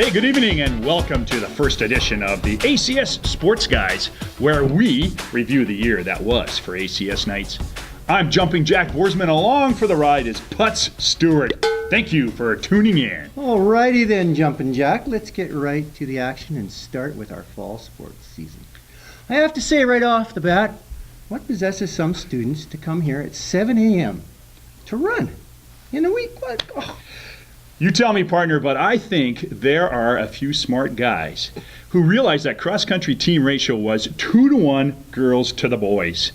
Hey, good evening and welcome to the first edition of the ACS Sports Guys, where we review the year that was for ACS Knights. I'm Jumping Jack Boersman. Along for the ride is Putz Stewart. Thank you for tuning in. Alrighty then, Jumping Jack. Let's get right to the action and start with our fall sports season. I have to say right off the bat, what possesses some students to come here at 7 a.m. to run in a week? What? Oh. You tell me, partner, but I think there are a few smart guys who realize that cross-country team ratio was 2-1 girls to the boys.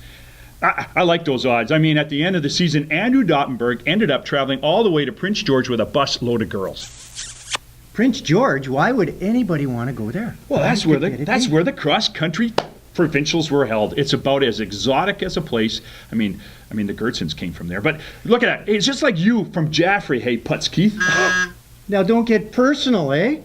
I like those odds. I mean, at the end of the season, Andrew Dottenberg ended up traveling all the way to Prince George with a bus load of girls. Prince George? Why would anybody want to go there? Well, that's where the cross-country provincials were held. It's about as exotic as a place. I mean, the Gertsons came from there. But look at that. It's just like you from Jaffrey. Hey, Putz Keith. Now, don't get personal, eh?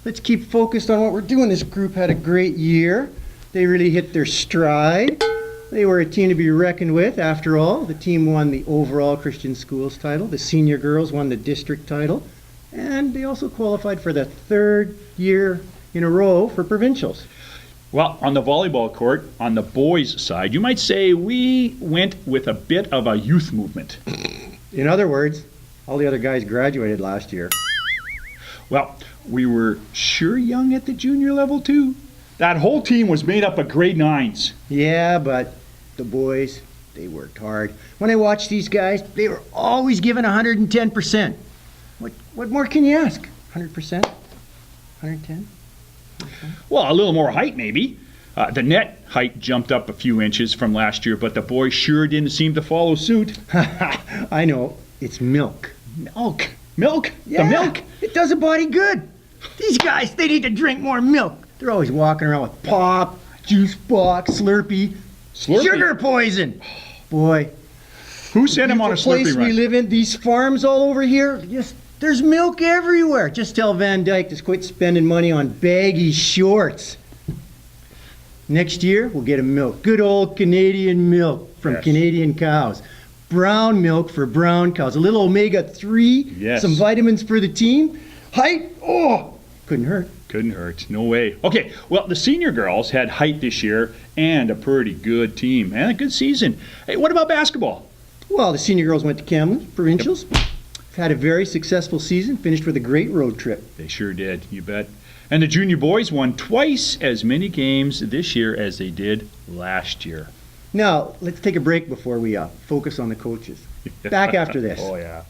Let's keep focused on what we're doing. This group had a great year. They really hit their stride. They were a team to be reckoned with. After all, the team won the overall Christian Schools title. The senior girls won the district title. And they also qualified for the third year in a row for provincials. Well, on the volleyball court, on the boys' side, you might say we went with a bit of a youth movement. In other words, all the other guys graduated last year. Well, we were sure young at the junior level, too. That whole team was made up of grade 9s. Yeah, but the boys, they worked hard. When I watched these guys, they were always giving 110%. What more can you ask? 100%? 110? Well, a little more height, maybe. The net height jumped up a few inches from last year, but the boys sure didn't seem to follow suit. I know. It's milk. Milk? Milk? Yeah, the milk? It does a body good. These guys, they need to drink more milk. They're always walking around with pop, juice box, Slurpee. Sugar poison. Boy. Who sent him on a Slurpee place run? We live in, these farms all over here, there's milk everywhere. Just tell Van Dyke to quit spending money on baggy shorts. Next year, we'll get him milk. Good old Canadian milk from Canadian cows. Brown milk for brown cows. A little omega-3. Yes. Some vitamins for the team. Height? Oh, couldn't hurt. Couldn't hurt. No way. Okay, well, the senior girls had height this year and a pretty good team and a good season. Hey, what about basketball? Well, the senior girls went to Kamloops, provincials. Yep. Had a very successful season, finished with a great road trip. They sure did, you bet. And the junior boys won twice as many games this year as they did last year. Now, let's take a break before we focus on the coaches. Back after this. Oh, yeah.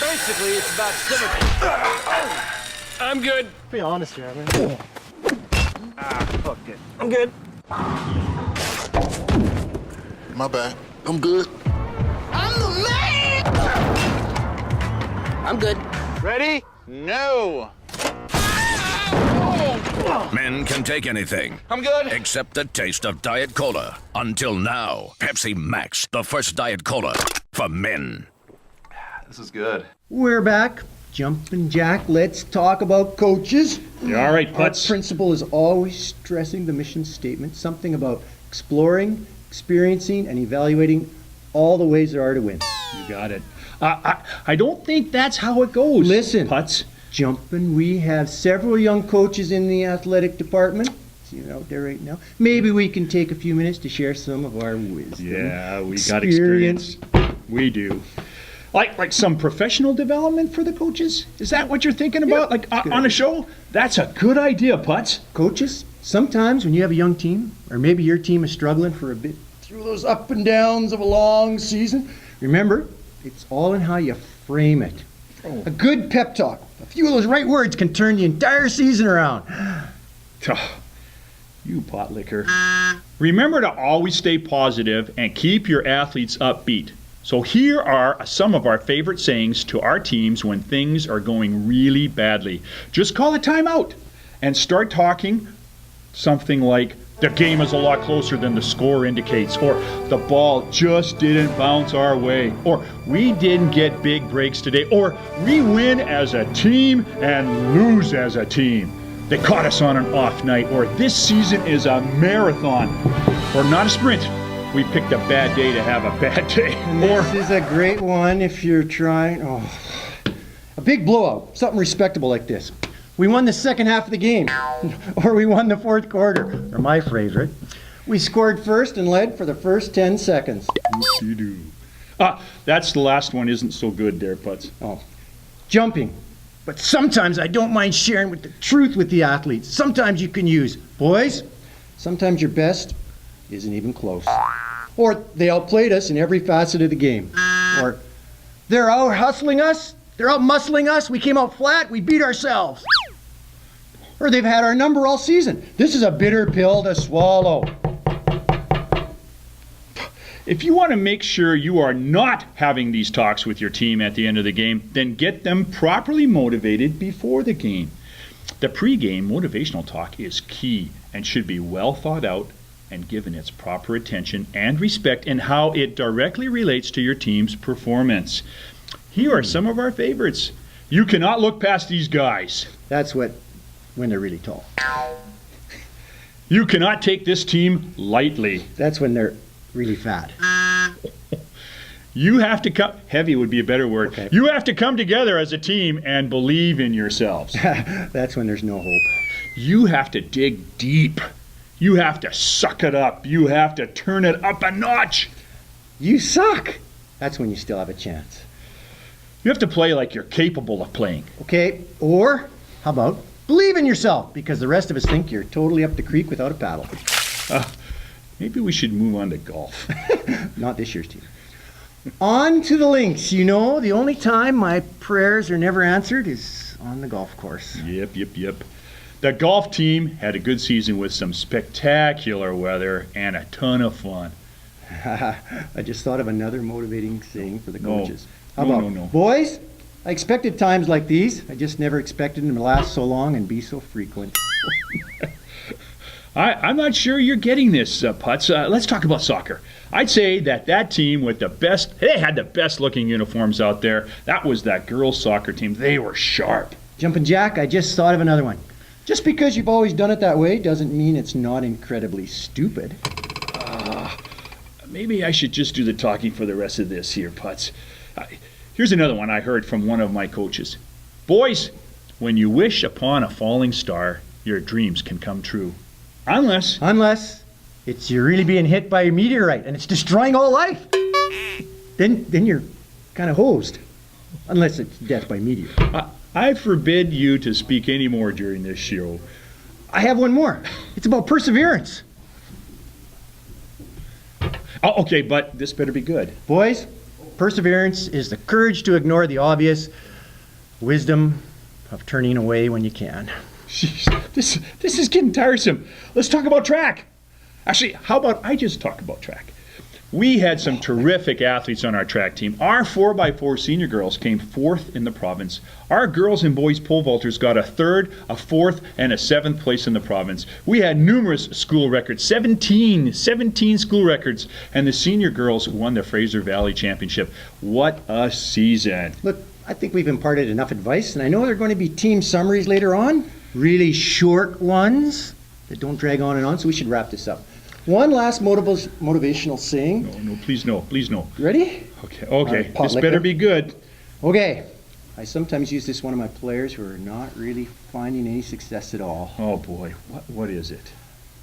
Basically, it's about symmetry. I'm good. Be honest here, man. Fuck it. I'm good. My bad. I'm good. I'm the man! I'm good. Ready? No. Men can take anything. I'm good. Except the taste of Diet Cola. Until now, Pepsi Max, the first Diet Cola for men. This is good. We're back. Jumping Jack, let's talk about coaches. Yeah, all right, Our Putz. principal is always stressing the mission statement, something about exploring, experiencing, and evaluating all the ways there are to win. You got it. I don't think that's how it goes. Listen, Putz. Jumping, we have several young coaches in the athletic department. See it out there right now. Maybe we can take a few minutes to share some of our wisdom. Yeah, we got experience. We do. Like some professional development for the coaches? Is that what you're thinking about? Yep, Like on a show? That's a good idea, Putz. Coaches, sometimes when you have a young team, or maybe your team is struggling for a bit through those up and downs of a long season, remember, it's all in how you frame it. Oh. A good pep talk, a few of those right words can turn the entire season around. You pot licker. Remember to always stay positive and keep your athletes upbeat. So here are some of our favorite sayings to our teams when things are going really badly. Just call a timeout and start talking something like, The game is a lot closer than the score indicates, or the ball just didn't bounce our way, or we didn't get big breaks today, or we win as a team and lose as a team. They caught us on an off night, or this season is a marathon, or not a sprint. We picked a bad day to have a bad day. And this is a great one if you're trying. A big blowout, something respectable like this. We won the second half of the game, or we won the fourth quarter, or my favorite. We scored first and led for the first 10 seconds. That's the last one isn't so good there, Putz. Oh, jumping. But sometimes I don't mind sharing with the truth with the athletes. Sometimes you can use, boys, sometimes your best isn't even close. Or they outplayed us in every facet of the game. Or they're out hustling us, they're out muscling us, we came out flat, we beat ourselves. Or they've had our number all season. This is a bitter pill to swallow. If you want to make sure you are not having these talks with your team at the end of the game, then get them properly motivated before the game. The pre-game motivational talk is key and should be well thought out and given its proper attention and respect in how it directly relates to your team's performance. Here are some of our favorites. You cannot look past these guys. That's when they're really tall. You cannot take this team lightly. That's when they're really fat. You have to come, heavy would be a better word. Okay. You have to come together as a team and believe in yourselves. That's when there's no hope. You have to dig deep. You have to suck it up. You have to turn it up a notch. You suck. That's when you still have a chance. You have to play like you're capable of playing. Okay, or how about believe in yourself, because the rest of us think you're totally up the creek without a paddle. Maybe we should move on to golf. Not this year's team. On to the links. You know, the only time my prayers are never answered is on the golf course. Yep. The golf team had a good season with some spectacular weather and a ton of fun. I just thought of another motivating thing for the coaches. No. Boys, I expected times like these. I just never expected them to last so long and be so frequent. I'm not sure you're getting this, Putz. Let's talk about soccer. I'd say that team with they had the best looking uniforms out there. That was that girls' soccer team. They were sharp. Jumpin' Jack, I just thought of another one. Just because you've always done it that way doesn't mean it's not incredibly stupid. Maybe I should just do the talking for the rest of this here, Putz. Here's another one I heard from one of my coaches. Boys, when you wish upon a falling star, your dreams can come true. Unless it's you're really being hit by a meteorite and it's destroying all life. Then you're kind of hosed. Unless it's death by meteor. I forbid you to speak any more during this show. I have one more. It's about perseverance. Oh, okay, but this better be good. Boys, perseverance is the courage to ignore the obvious, wisdom of turning away when you can. Jeez, this is getting tiresome. Let's talk about track. Actually, how about I just talk about track? We had some terrific athletes on our track team. Our 4x4 senior girls came 4th in the province. Our girls and boys pole vaulters got a 3rd, a 4th, and a 7th place in the province. We had numerous school records, 17 school records, and the senior girls won the Fraser Valley Championship. What a season. Look, I think we've imparted enough advice, and I know there are going to be team summaries later on, really short ones that don't drag on and on, so we should wrap this up. One last motivational saying. No, please no. Ready? Okay. This better be good. Okay. I sometimes use this one of my players who are not really finding any success at all. Oh boy, what is it?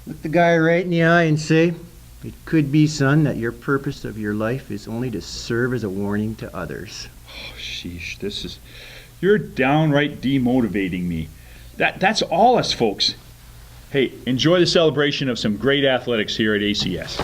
Look the guy right in the eye and say, it could be, son, that your purpose of your life is only to serve as a warning to others. Oh, sheesh, you're downright demotivating me. That's all us folks. Hey, enjoy the celebration of some great athletics here at ACS.